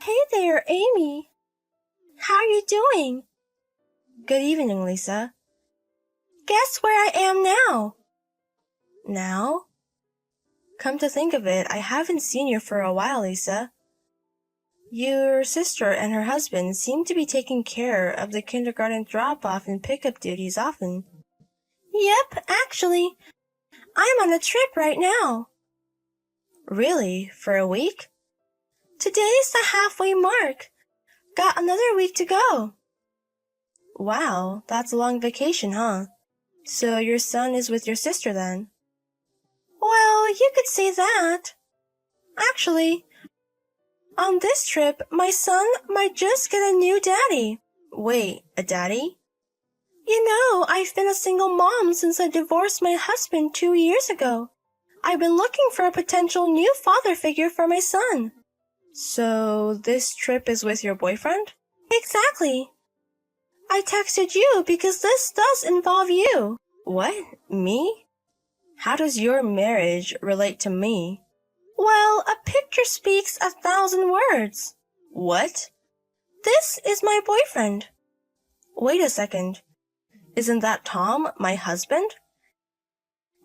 Hey there, Amy. How are you doing? Good evening, Lisa. Guess where I am now? Now? Come to think of it, I haven't seen you for a while, Lisa. Your sister and her husband seem to be taking care of the kindergarten drop-off and pickup duties often. Yep, actually, I'm on a trip right now. Really? For a week? Today's the halfway mark. Got another week to go. Wow, that's a long vacation, huh? So your son is with your sister then? Well, you could say that. Actually, on this trip, my son might just get a new daddy. Wait, a daddy? You know, I've been a single mom since I divorced my husband 2 years ago. I've been looking for a potential new father figure for my son. So this trip is with your boyfriend? Exactly. I texted you because this does involve you. What? Me? How does your marriage relate to me? Well, a picture speaks 1,000 words. What? This is my boyfriend. Wait a second. Isn't that Tom, my husband?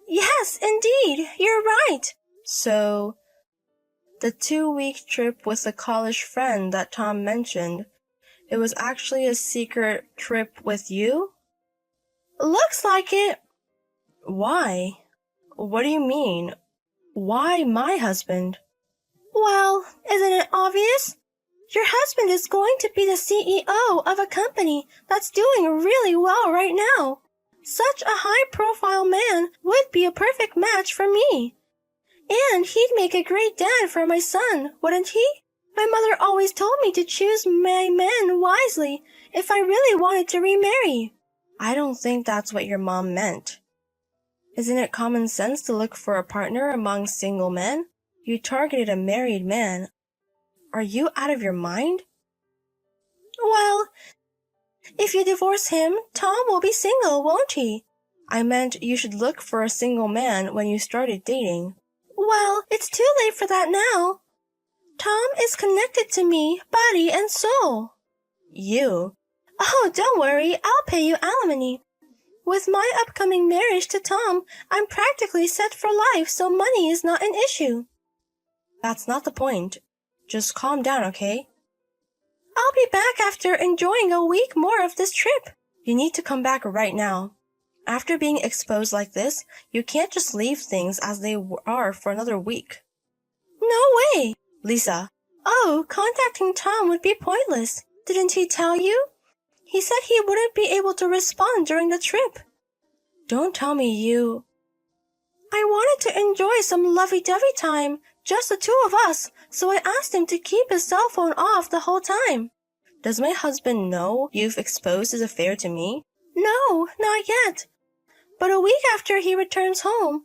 Yes, indeed, you're right. So, the 2-week trip with a college friend that Tom mentioned, it was actually a secret trip with you? Looks like it. Why? What do you mean? Why my husband? Well, isn't it obvious? Your husband is going to be the CEO of a company that's doing really well right now. Such a high-profile man would be a perfect match for me. And he'd make a great dad for my son, wouldn't he? My mother always told me to choose my men wisely if I really wanted to remarry. I don't think that's what your mom meant. Isn't it common sense to look for a partner among single men? You targeted a married man. Are you out of your mind? Well, if you divorce him, Tom will be single, won't he? I meant you should look for a single man when you started dating. Well, it's too late for that now. Tom is connected to me, body and soul. You? Oh, don't worry, I'll pay you alimony. With my upcoming marriage to Tom, I'm practically set for life, so money is not an issue. That's not the point. Just calm down, okay? I'll be back after enjoying a week more of this trip. You need to come back right now. After being exposed like this, you can't just leave things as they are for another week. No way! Lisa. Oh, contacting Tom would be pointless. Didn't he tell you? He said he wouldn't be able to respond during the trip. Don't tell me you... I wanted to enjoy some lovey-dovey time, just the two of us, so I asked him to keep his cell phone off the whole time. Does my husband know you've exposed his affair to me? No, not yet. But a week after he returns home,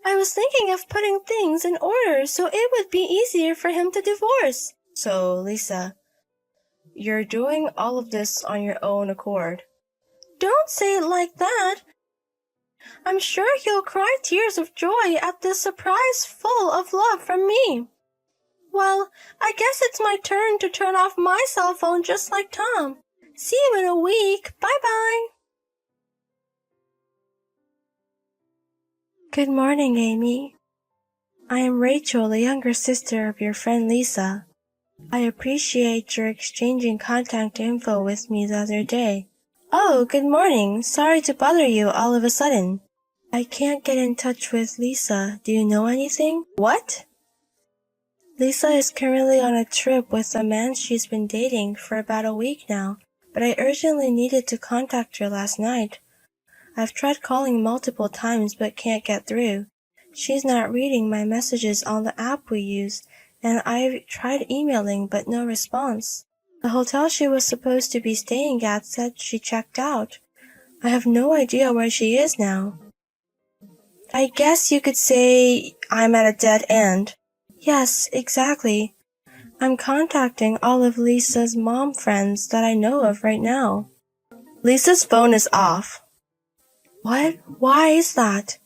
I was thinking of putting things in order so it would be easier for him to divorce. So, Lisa, you're doing all of this on your own accord. Don't say it like that. I'm sure he'll cry tears of joy at this surprise full of love from me. Well, I guess it's my turn to turn off my cell phone just like Tom. See you in a week. Bye-bye. Good morning, Amy. I am Rachel, the younger sister of your friend Lisa. I appreciate your exchanging contact info with me the other day. Oh, good morning. Sorry to bother you all of a sudden. I can't get in touch with Lisa. Do you know anything? What? Lisa is currently on a trip with a man she's been dating for about a week now, but I urgently needed to contact her last night. I've tried calling multiple times but can't get through. She's not reading my messages on the app we use, and I've tried emailing but no response. The hotel she was supposed to be staying at said she checked out. I have no idea where she is now. I guess you could say I'm at a dead end. Yes, exactly. I'm contacting all of Lisa's mom friends that I know of right now. Lisa's phone is off. What? Why is that?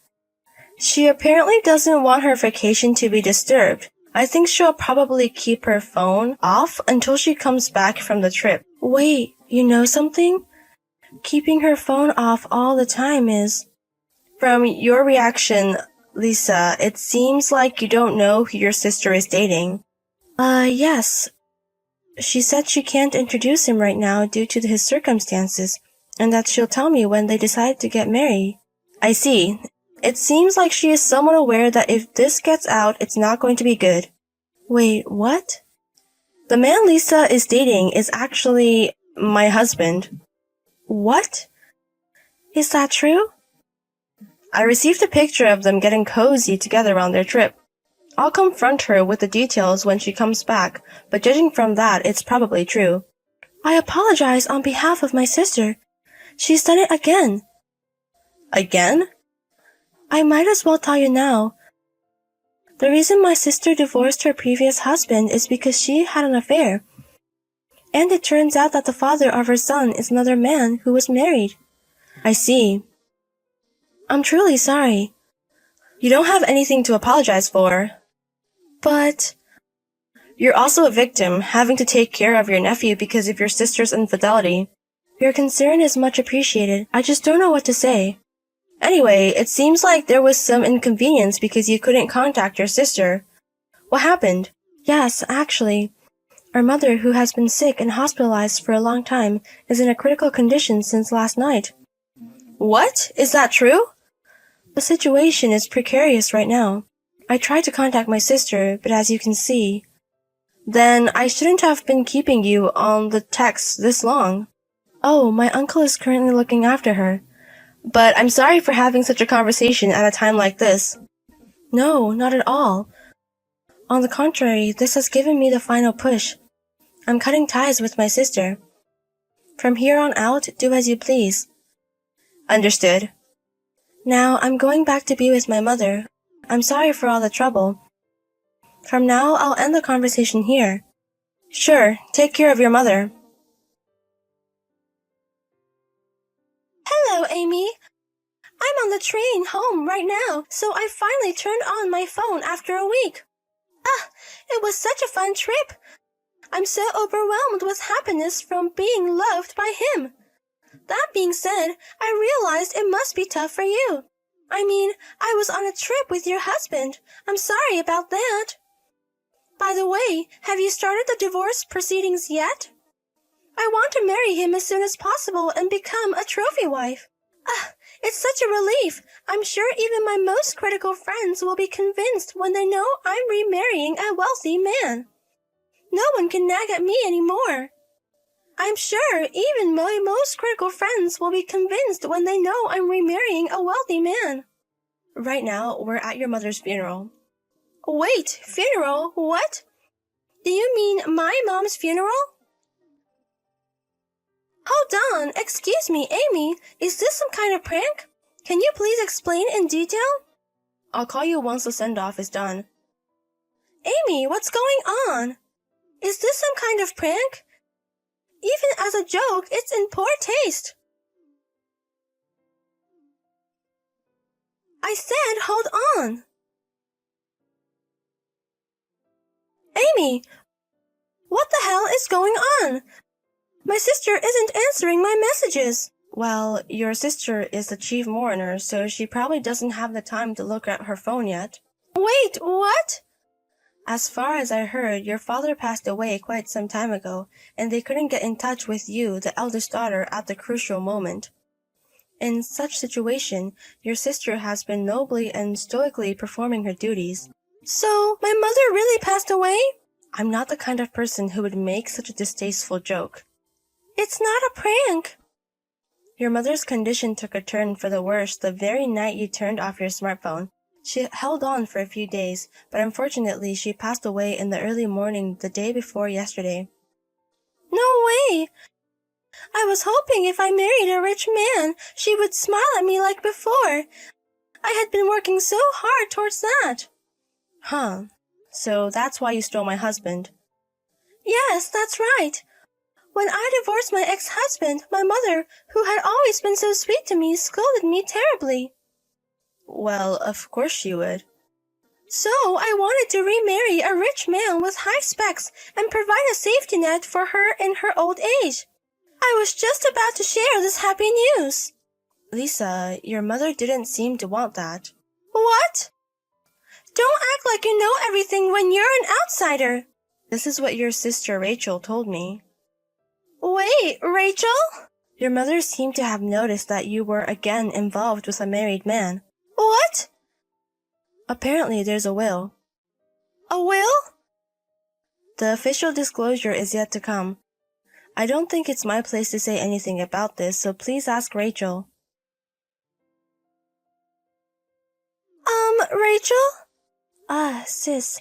She apparently doesn't want her vacation to be disturbed. I think she'll probably keep her phone off until she comes back from the trip. Wait, you know something? Keeping her phone off all the time is... From your reaction, Lisa, it seems like you don't know who your sister is dating. Yes. She said she can't introduce him right now due to his circumstances, and that she'll tell me when they decide to get married. I see. It seems like she is somewhat aware that if this gets out, it's not going to be good. Wait, what? The man Lisa is dating is actually my husband. What? Is that true? I received a picture of them getting cozy together on their trip. I'll confront her with the details when she comes back, but judging from that, it's probably true. I apologize on behalf of my sister. She's done it again. Again? I might as well tell you now. The reason my sister divorced her previous husband is because she had an affair. And it turns out that the father of her son is another man who was married. I see. I'm truly sorry. You don't have anything to apologize for. But... You're also a victim, having to take care of your nephew because of your sister's infidelity. Your concern is much appreciated. I just don't know what to say. Anyway, it seems like there was some inconvenience because you couldn't contact your sister. What happened? Yes, actually. Our mother, who has been sick and hospitalized for a long time, is in a critical condition since last night. What? Is that true? The situation is precarious right now. I tried to contact my sister, but as you can see... Then I shouldn't have been keeping you on the text this long. Oh, my uncle is currently looking after her. But I'm sorry for having such a conversation at a time like this. No, not at all. On the contrary, this has given me the final push. I'm cutting ties with my sister. From here on out, do as you please. Understood. Now, I'm going back to be with my mother. I'm sorry for all the trouble. From now, I'll end the conversation here. Sure, take care of your mother. Hello, Amy. I'm on the train home right now, so I finally turned on my phone after a week. It was such a fun trip. I'm so overwhelmed with happiness from being loved by him. That being said, I realized it must be tough for you. I mean, I was on a trip with your husband. I'm sorry about that. By the way, have you started the divorce proceedings yet? I want to marry him as soon as possible and become a trophy wife. It's such a relief. I'm sure even my most critical friends will be convinced when they know I'm remarrying a wealthy man. No one can nag at me anymore. I'm sure even my most critical friends will be convinced when they know I'm remarrying a wealthy man. Right now, we're at your mother's funeral. Wait, funeral? What? Do you mean my mom's funeral? Hold on, excuse me, Amy. Is this some kind of prank? Can you please explain in detail? I'll call you once the send-off is done. Amy, what's going on? Is this some kind of prank? Even as a joke, it's in poor taste. I said hold on. Amy, what the hell is going on? My sister isn't answering my messages. Well, your sister is the chief mourner, so she probably doesn't have the time to look at her phone yet. Wait, what? As far as I heard, your father passed away quite some time ago, and they couldn't get in touch with you, the eldest daughter, at the crucial moment. In such situation, your sister has been nobly and stoically performing her duties. So, my mother really passed away? I'm not the kind of person who would make such a distasteful joke. It's not a prank. Your mother's condition took a turn for the worse the very night you turned off your smartphone. She held on for a few days, but unfortunately she passed away in the early morning the day before yesterday. No way! I was hoping if I married a rich man, she would smile at me like before. I had been working so hard towards that. Huh. So that's why you stole my husband. Yes, that's right. When I divorced my ex-husband, my mother, who had always been so sweet to me, scolded me terribly. Well, of course she would. So I wanted to remarry a rich man with high specs and provide a safety net for her in her old age. I was just about to share this happy news. Lisa, your mother didn't seem to want that. What? Don't act like you know everything when you're an outsider. This is what your sister Rachel told me. Wait, Rachel? Your mother seemed to have noticed that you were again involved with a married man. What? Apparently there's a will. A will? The official disclosure is yet to come. I don't think it's my place to say anything about this, so please ask Rachel. Rachel? Ah, sis.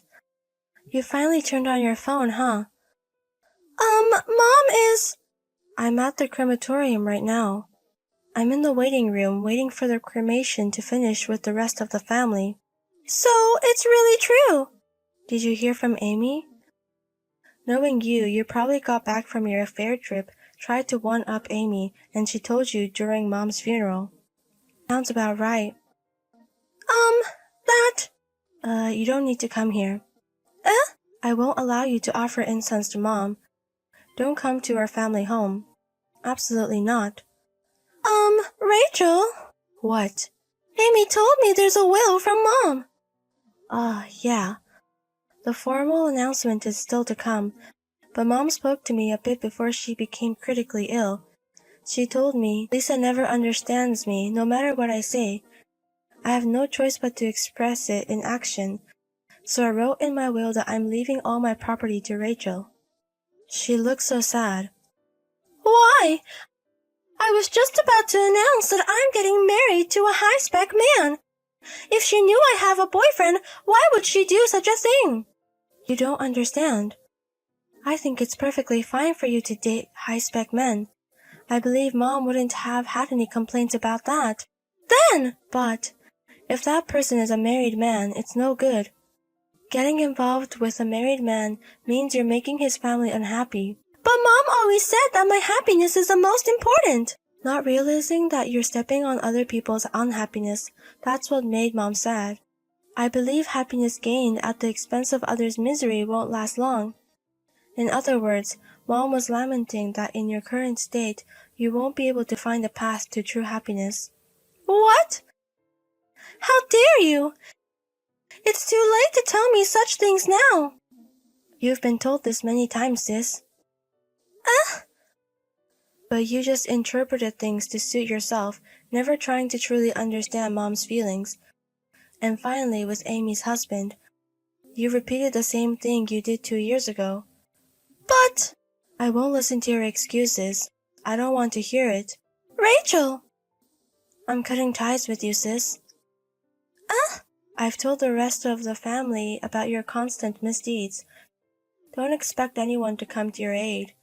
You finally turned on your phone, huh? Mom is... I'm at the crematorium right now. I'm in the waiting room waiting for the cremation to finish with the rest of the family. So, it's really true. Did you hear from Amy? Knowing you probably got back from your affair trip, tried to one-up Amy, and she told you during Mom's funeral. Sounds about right. That... You don't need to come here. I won't allow you to offer incense to Mom. Don't come to our family home. Absolutely not. Rachel? What? Amy told me there's a will from Mom. Yeah. The formal announcement is still to come, but Mom spoke to me a bit before she became critically ill. She told me, Lisa never understands me, no matter what I say. I have no choice but to express it in action, so I wrote in my will that I'm leaving all my property to Rachel. She looked so sad. Why? I was just about to announce that I'm getting married to a high-spec man. If she knew I have a boyfriend, why would she do such a thing? You don't understand. I think it's perfectly fine for you to date high-spec men. I believe Mom wouldn't have had any complaints about that. But if that person is a married man, it's no good. Getting involved with a married man means you're making his family unhappy. But Mom always said that my happiness is the most important. Not realizing that you're stepping on other people's unhappiness, that's what made Mom sad. I believe happiness gained at the expense of others' misery won't last long. In other words, Mom was lamenting that in your current state, you won't be able to find a path to true happiness. What? How dare you? It's too late to tell me such things now. You've been told this many times, sis. But you just interpreted things to suit yourself, never trying to truly understand Mom's feelings. And finally, with Amy's husband, you repeated the same thing you did 2 years ago. But... I won't listen to your excuses. I don't want to hear it. Rachel! I'm cutting ties with you, sis. I've told the rest of the family about your constant misdeeds. Don't expect anyone to come to your aid.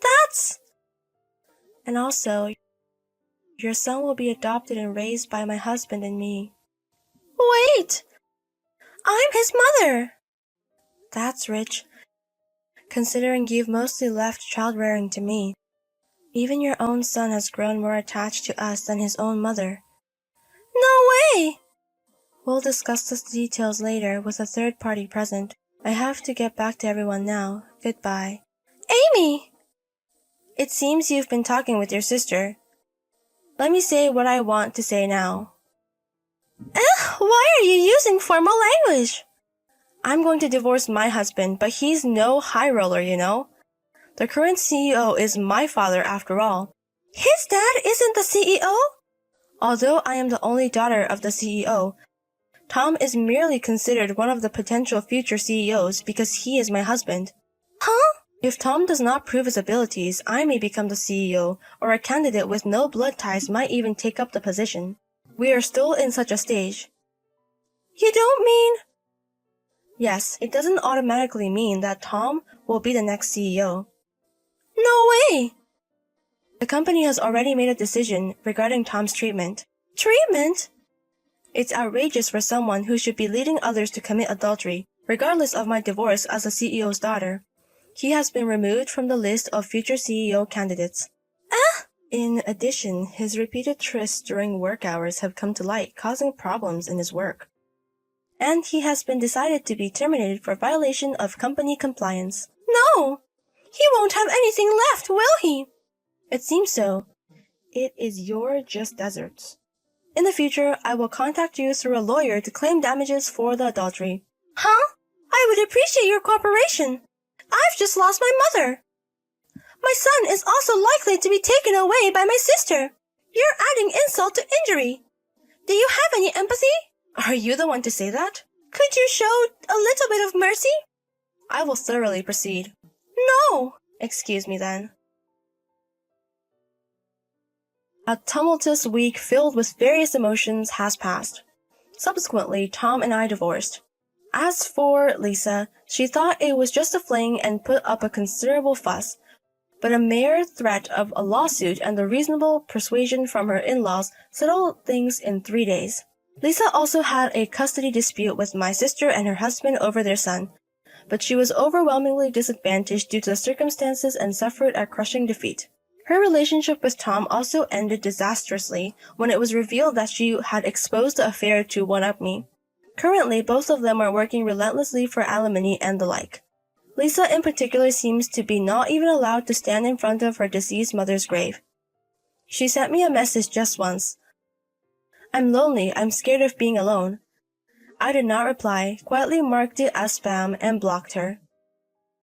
That's... And also, your son will be adopted and raised by my husband and me. Wait! I'm his mother! That's rich, considering you've mostly left child-rearing to me. Even your own son has grown more attached to us than his own mother. No way! We'll discuss the details later with a third party present. I have to get back to everyone now. Goodbye. Amy! It seems you've been talking with your sister. Let me say what I want to say now. Why are you using formal language? I'm going to divorce my husband, but he's no high roller, you know. The current CEO is my father after all. His dad isn't the CEO? Although I am the only daughter of the CEO, Tom is merely considered one of the potential future CEOs because he is my husband. Huh? If Tom does not prove his abilities, I may become the CEO, or a candidate with no blood ties might even take up the position. We are still in such a stage. You don't mean... Yes, it doesn't automatically mean that Tom will be the next CEO. No way! The company has already made a decision regarding Tom's treatment. Treatment? It's outrageous for someone who should be leading others to commit adultery, regardless of my divorce as the CEO's daughter. He has been removed from the list of future CEO candidates. In addition, his repeated trysts during work hours have come to light, causing problems in his work. and he has been decided to be terminated for violation of company compliance. No! He won't have anything left, will he? It seems so. It is your just desserts. In the future, I will contact you through a lawyer to claim damages for the adultery. Huh? I would appreciate your cooperation. I've just lost my mother. My son is also likely to be taken away by my sister. You're adding insult to injury. Do you have any empathy? Are you the one to say that? Could you show a little bit of mercy? I will thoroughly proceed. No! Excuse me then. A tumultuous week filled with various emotions has passed. Subsequently, Tom and I divorced. As for Lisa, she thought it was just a fling and put up a considerable fuss, but a mere threat of a lawsuit and the reasonable persuasion from her in-laws settled things in 3 days. Lisa also had a custody dispute with my sister and her husband over their son, but she was overwhelmingly disadvantaged due to the circumstances and suffered a crushing defeat. Her relationship with Tom also ended disastrously when it was revealed that she had exposed the affair to one-up me. Currently, both of them are working relentlessly for alimony and the like. Lisa in particular seems to be not even allowed to stand in front of her deceased mother's grave. She sent me a message just once. I'm lonely, I'm scared of being alone. I did not reply, quietly marked it as spam, and blocked her.